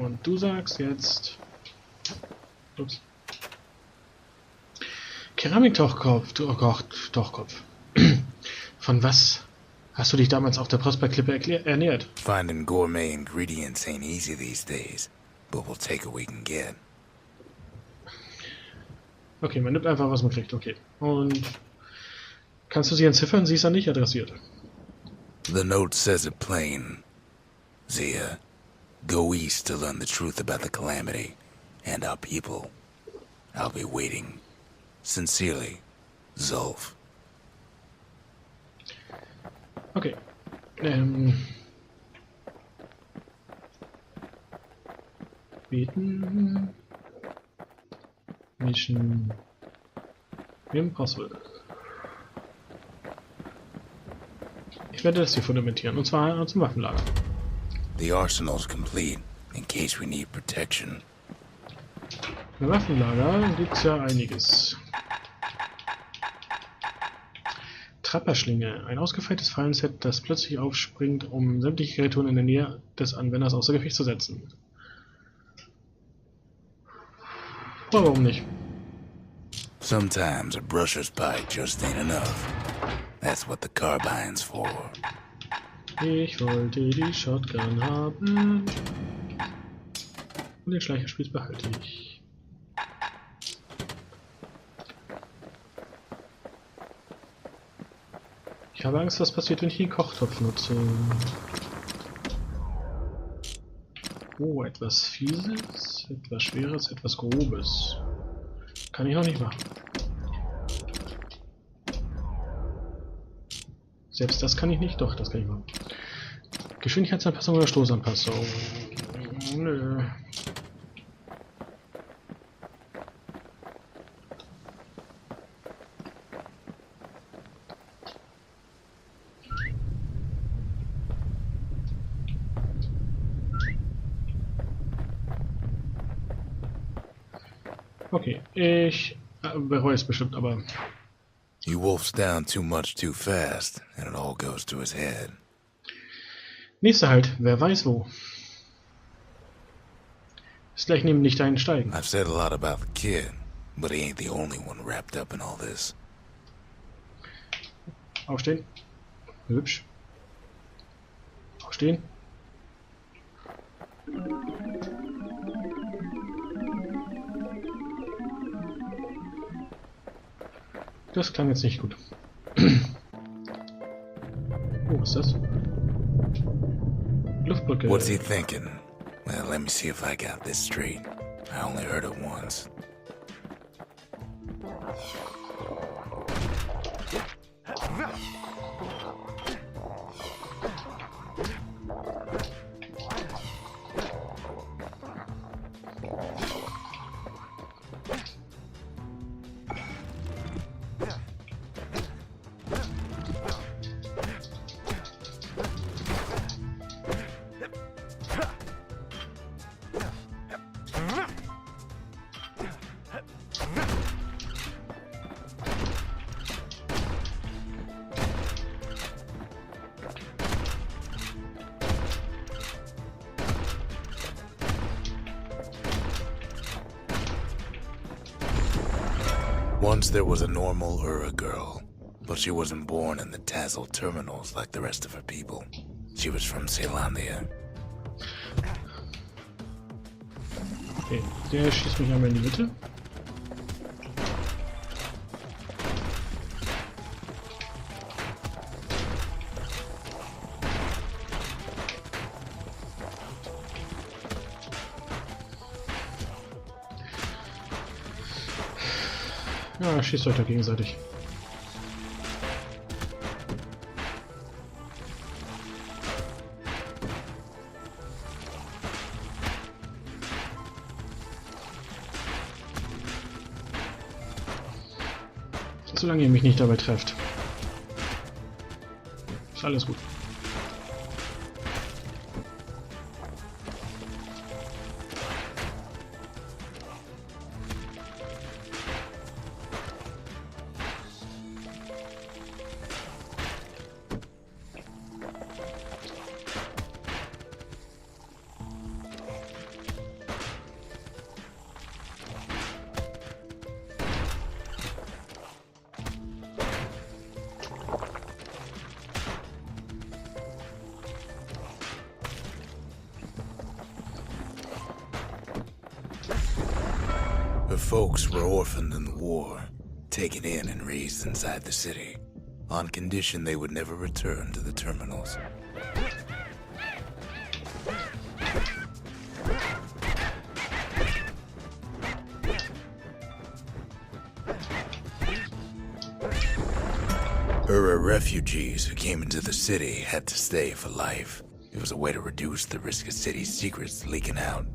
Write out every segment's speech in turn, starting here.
Und du sagst jetzt... Ups. Keramiktochkopf, Tochkopf. Von was hast du dich damals auf der Prosperklippe ernährt? Finding gourmet ingredients ain't easy these days, but we'll take what we can get. Okay, man nimmt einfach, was man kriegt, okay. Und kannst du sie entziffern? Sie ist ja nicht adressiert. The note says it plain. Zia, go east to learn the truth about the calamity and our people. I'll be waiting. Sincerely, Zulf. Okay. Beten. Mission. Impossible. Ich werde das hier fundamentieren, und zwar zum Waffenlager. The arsenal's complete, in case we need protection. Im Waffenlager gibt es ja einiges. Trapperschlinge. Ein ausgefeiltes Fallenset, das plötzlich aufspringt, um sämtliche Kreaturen in der Nähe des Anwenders außer Gefecht zu setzen. Aber warum nicht? Sometimes a brusher's bite just ain't enough. That's what the carbine's for. Ich wollte die Shotgun haben. Und den Schleicherspieß behalte ich. Ich habe Angst, was passiert, wenn ich den Kochtopf nutze. Oh, etwas Fieses, etwas Schweres, etwas Grobes. Kann ich noch nicht machen. Selbst das kann ich nicht. Doch, das kann ich machen. Geschwindigkeitsanpassung oder Stoßanpassung? Nö. Okay, ich bereue es bestimmt, aber... He wolfs down too much too fast, and it all goes to his head. Nächster Halt, Werweißwo. Ist gleich neben dich einsteigen. I've said a lot about the kid, but he ain't the only one wrapped up in all this. Aufstehen. Hübsch. Aufstehen. Das klang jetzt nicht gut. Oh, was ist das? Luftbrücke. What's he thinking? Well, let me see if I got this straight. I only heard it once. Once there was a normal Ura girl, but she wasn't born in the Tassel terminals like the rest of her people. She was from Zealandia. Okay, der schießt mich einmal in die Mitte. Ja, schießt euch da gegenseitig. Solange ihr mich nicht dabei trefft. Ist alles gut. folks were orphaned in the war, taken in and raised inside the city, on condition they would never return to the terminals. Ura refugees who came into the city had to stay for life. It was a way to reduce the risk of city secrets leaking out.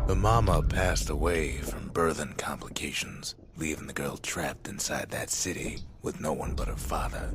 The mama passed away from birthing complications, leaving the girl trapped inside that city with no one but her father.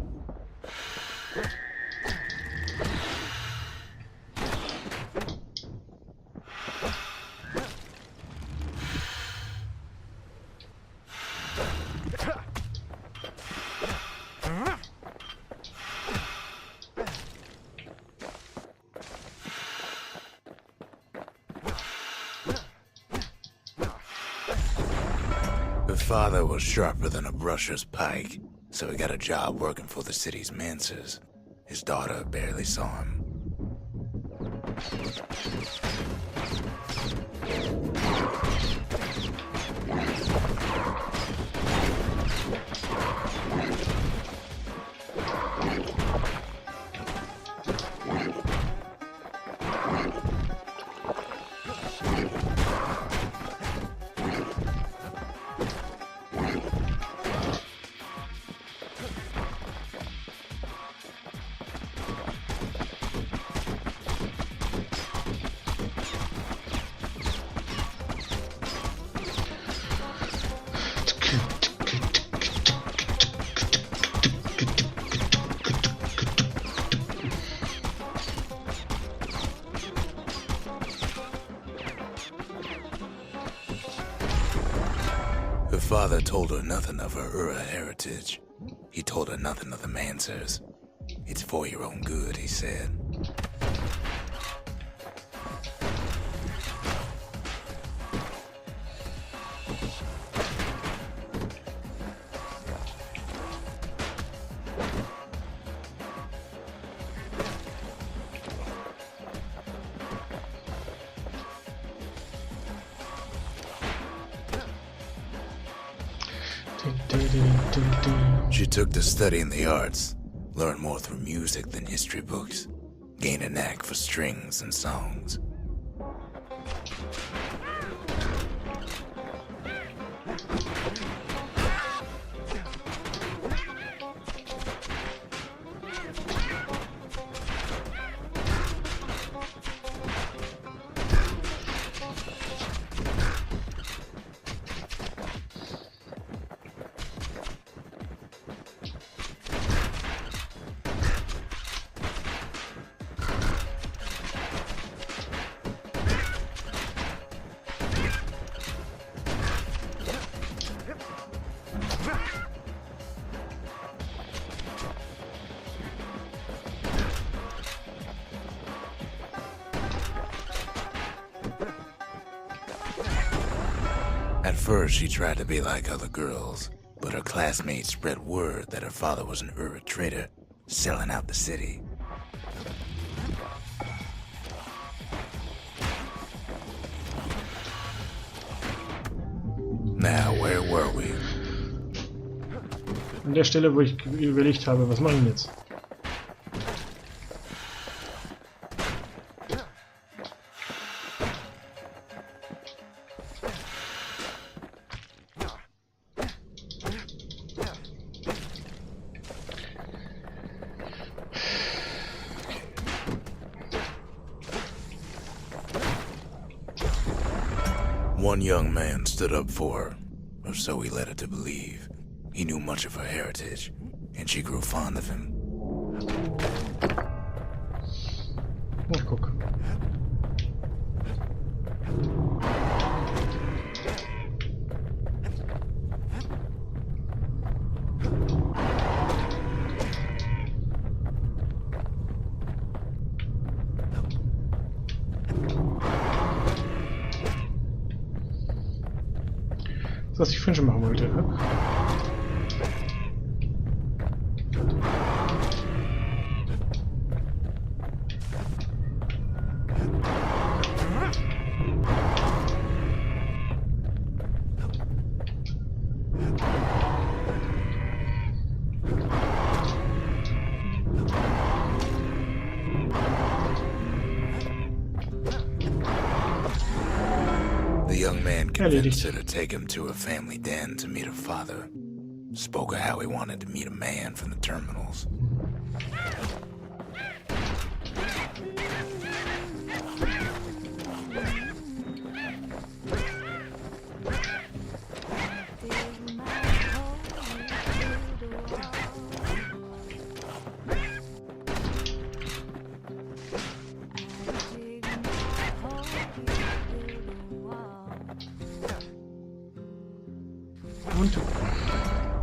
Her father was sharper than a brusher's pike, so he got a job working for the city's mancers. His daughter barely saw him. Her father told her nothing of her Ura heritage. He told her nothing of the Mancers. It's for your own good, he said. She took to studying the arts, learned more through music than history books, gained a knack for strings and songs. At first, she tried to be like other girls, but her classmates spread word that her father was an Ura trader, selling out the city. Now, where were we? An der Stelle, wo ich überlegt habe, was mache ich denn jetzt? One young man stood up for her, or so he led her to believe. He knew much of her heritage, and she grew fond of him. Na, guck. Das, was ich vorhin schon machen wollte, ne? The young man convinced her to take him to her family den to meet her father. Spoke of how he wanted to meet a man from the terminals.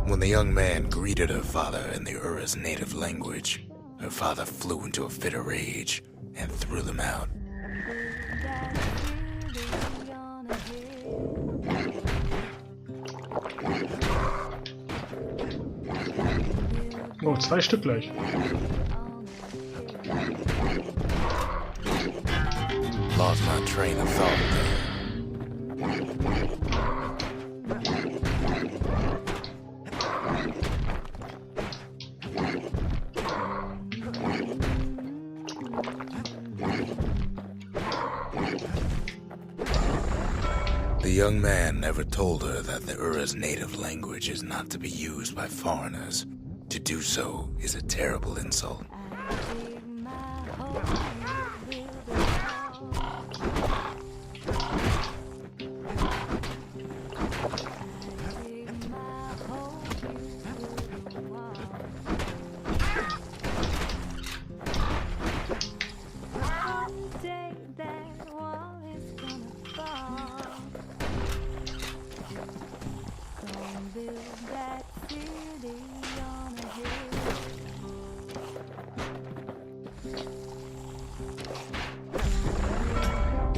When the young man greeted her father in the Ura's native language, her father flew into a fit of rage and threw them out. Oh, 2 Stück gleich. Lost my train of thought there. The young man never told her that the Ura's native language is not to be used by foreigners. To do so is a terrible insult.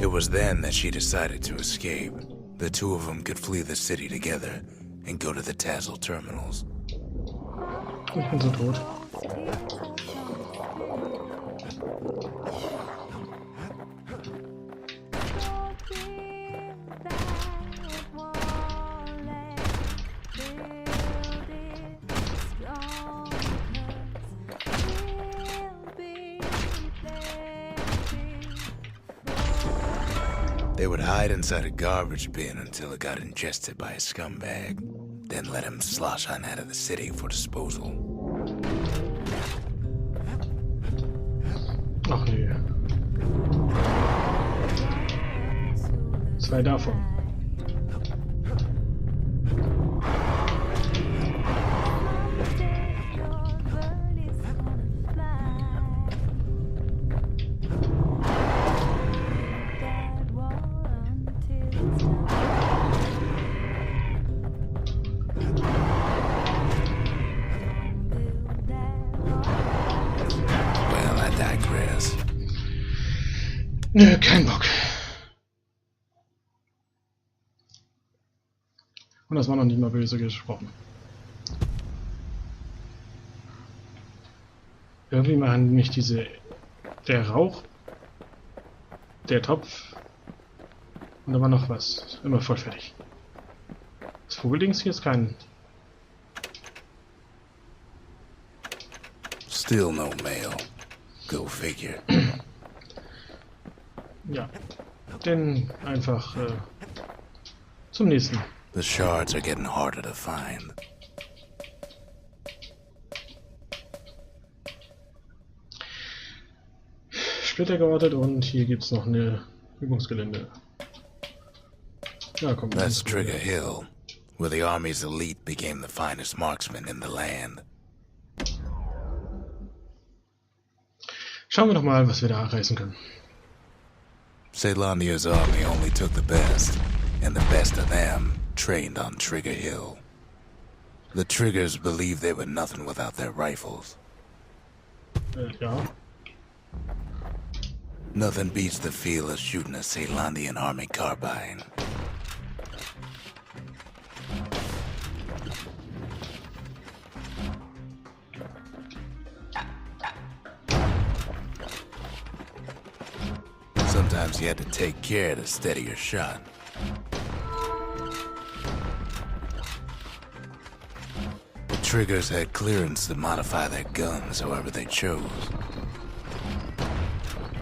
It was then that she decided to escape. The two of them could flee the city together and go to the Tassel terminals. Ich bin so tot. They would hide inside a garbage bin until it got ingested by a scumbag, then let him slosh on out of the city for disposal. Ach nee. 2 davon. Nö, kein Bock. Und das war noch nicht mal böse gesprochen. Irgendwie machen mich der Rauch, der Topf und da war noch was. Immer voll fertig. Das Vogeldings hier ist kein... Still no mail. Go figure. Ja, den einfach zum nächsten. The shards are getting harder to find. Splitter geortet und hier gibt's noch eine Übungsgelände. Ja, komm. That's Trigger Hill, where the army's elite became the finest marksmen in the land. Schauen wir doch mal, was wir da reißen können. Caelandia's army only took the best, and the best of them trained on Trigger Hill. The Triggers believed they were nothing without their rifles. Ja. Nothing beats the feel of shooting a Caelandian army carbine. Sometimes you had to take care to steady your shot. The Triggers had clearance to modify their guns however they chose.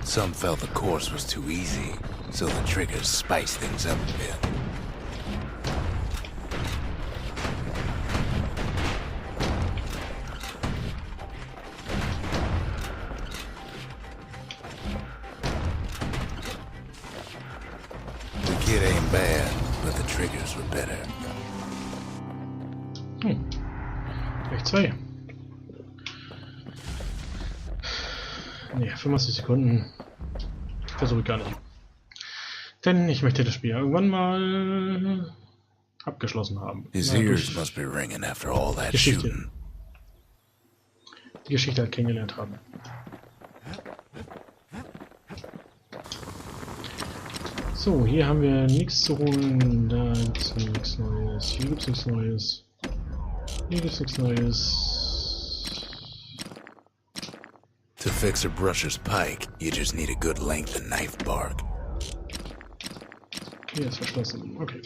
Some felt the course was too easy, so the Triggers spiced things up a bit. The kid ain't bad, but the Triggers were better. Gleich 2. Ne, 25 Sekunden. Versuche ich gar nicht. Denn ich möchte das Spiel irgendwann mal abgeschlossen haben. His ears must be ringing after all that Geschichte. shooting. Die Geschichte halt kennengelernt haben. So, hier haben wir nichts zu holen. Da gibt's nichts Neues. Hier gibt's nichts Neues. Hier gibt's nichts Neues. To fix a brusher's pike, you just need a good length of knife bark. Okay, jetzt verschlossen. Okay.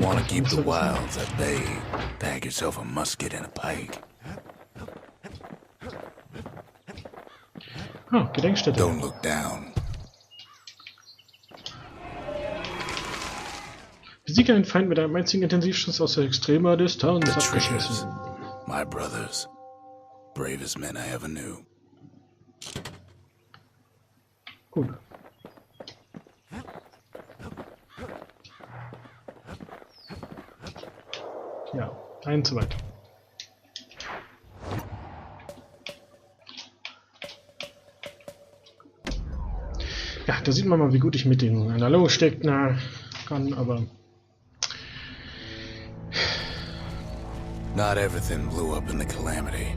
Want to keep the wilds at bay? Pack yourself a musket and a pike. Ah, Gedenkstätte. Don't look down. Besiege einen Feind mit einem einzigen Intensivschuss aus extremer Distanz. The Abgeschlossen. Triggers, my brothers, bravest men I ever knew. Gut. Ja, einen zu weit. Ja, da sieht man mal, wie gut ich mit dem Analogstecker kann, aber Not everything blew up in the calamity.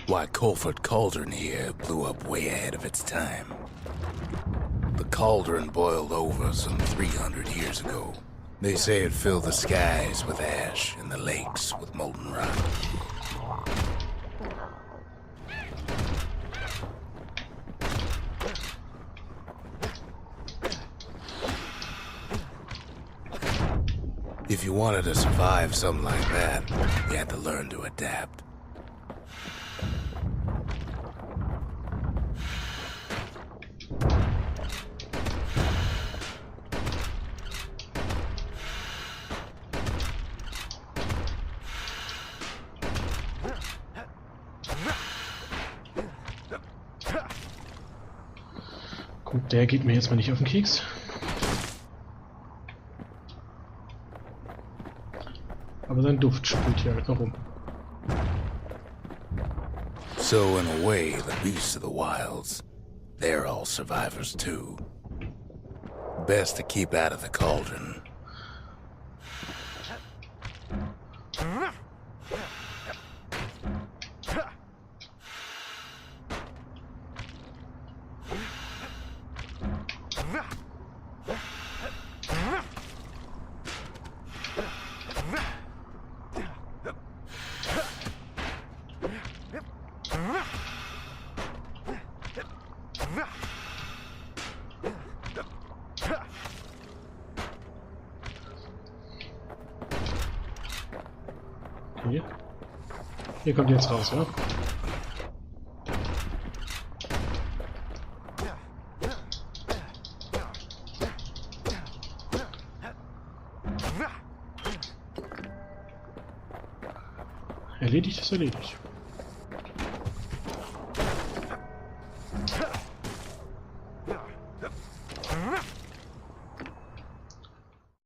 Why, Colford Cauldron here blew up way ahead of its time. The cauldron boiled over some 300 years ago. They say it filled the skies with ash and the lakes with molten rock. If you wanted to survive something like that, you had to learn to adapt. gut, der geht mir jetzt mal nicht auf den Keks. Aber sein Duft spült hier halt noch rum. So in a way, the beasts of the wilds, they're all survivors too. Best to keep out of the cauldron. Okay. Hier kommt jetzt raus, ja? Erledigt ist erledigt.